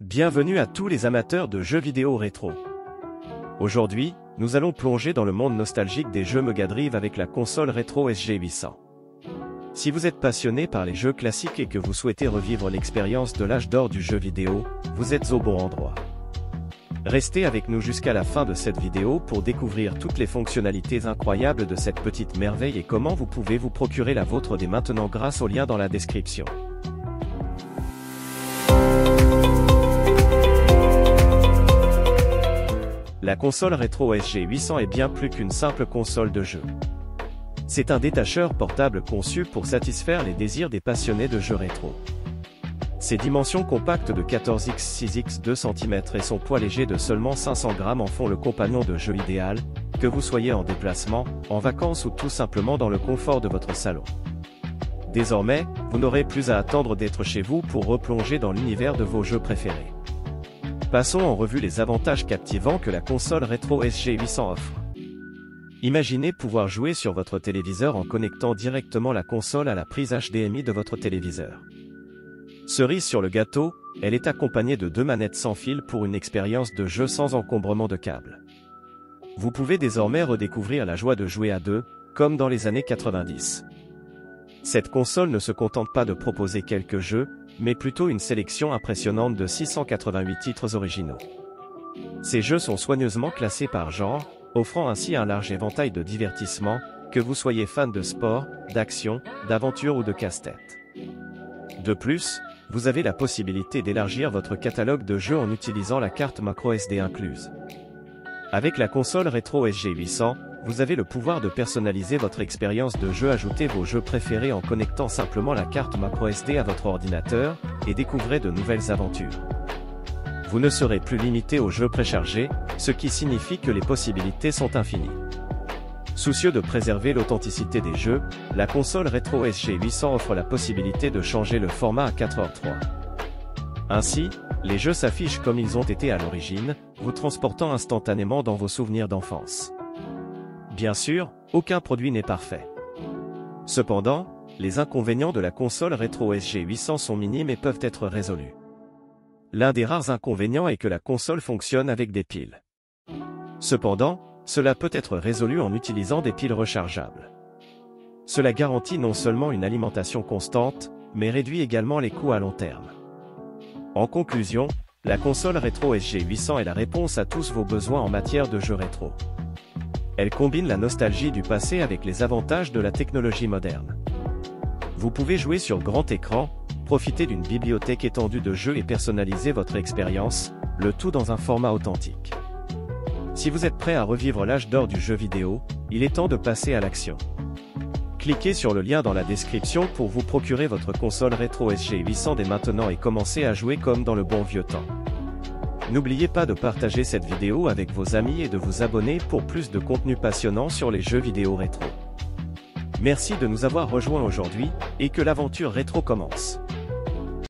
Bienvenue à tous les amateurs de jeux vidéo rétro. Aujourd'hui, nous allons plonger dans le monde nostalgique des jeux Mega Drive avec la console rétro SG800. Si vous êtes passionné par les jeux classiques et que vous souhaitez revivre l'expérience de l'âge d'or du jeu vidéo, vous êtes au bon endroit. Restez avec nous jusqu'à la fin de cette vidéo pour découvrir toutes les fonctionnalités incroyables de cette petite merveille et comment vous pouvez vous procurer la vôtre dès maintenant grâce au lien dans la description. La console rétro SG800 est bien plus qu'une simple console de jeu. C'est un détacheur portable conçu pour satisfaire les désirs des passionnés de jeux rétro. Ses dimensions compactes de 14x6x2 cm et son poids léger de seulement 500 g en font le compagnon de jeu idéal, que vous soyez en déplacement, en vacances ou tout simplement dans le confort de votre salon. Désormais, vous n'aurez plus à attendre d'être chez vous pour replonger dans l'univers de vos jeux préférés. Passons en revue les avantages captivants que la console rétro SG800 offre. Imaginez pouvoir jouer sur votre téléviseur en connectant directement la console à la prise HDMI de votre téléviseur. Cerise sur le gâteau, elle est accompagnée de 2 manettes sans fil pour une expérience de jeu sans encombrement de câbles. Vous pouvez désormais redécouvrir la joie de jouer à deux, comme dans les années 90. Cette console ne se contente pas de proposer quelques jeux, mais plutôt une sélection impressionnante de 688 titres originaux. Ces jeux sont soigneusement classés par genre, offrant ainsi un large éventail de divertissements, que vous soyez fan de sport, d'action, d'aventure ou de casse-tête. De plus, vous avez la possibilité d'élargir votre catalogue de jeux en utilisant la carte microSD incluse. Avec la console rétro SG800, vous avez le pouvoir de personnaliser votre expérience de jeu, ajouter vos jeux préférés en connectant simplement la carte microSD à votre ordinateur, et découvrez de nouvelles aventures. Vous ne serez plus limité aux jeux préchargés, ce qui signifie que les possibilités sont infinies. Soucieux de préserver l'authenticité des jeux, la console rétro SG800 offre la possibilité de changer le format à 4:3. Ainsi, les jeux s'affichent comme ils ont été à l'origine, vous transportant instantanément dans vos souvenirs d'enfance. Bien sûr, aucun produit n'est parfait. Cependant, les inconvénients de la console rétro SG800 sont minimes et peuvent être résolus. L'un des rares inconvénients est que la console fonctionne avec des piles. Cependant, cela peut être résolu en utilisant des piles rechargeables. Cela garantit non seulement une alimentation constante, mais réduit également les coûts à long terme. En conclusion, la console rétro SG800 est la réponse à tous vos besoins en matière de jeux rétro. Elle combine la nostalgie du passé avec les avantages de la technologie moderne. Vous pouvez jouer sur grand écran, profiter d'une bibliothèque étendue de jeux et personnaliser votre expérience, le tout dans un format authentique. Si vous êtes prêt à revivre l'âge d'or du jeu vidéo, il est temps de passer à l'action. Cliquez sur le lien dans la description pour vous procurer votre console rétro SG800 dès maintenant et commencer à jouer comme dans le bon vieux temps. N'oubliez pas de partager cette vidéo avec vos amis et de vous abonner pour plus de contenu passionnant sur les jeux vidéo rétro. Merci de nous avoir rejoints aujourd'hui, et que l'aventure rétro commence.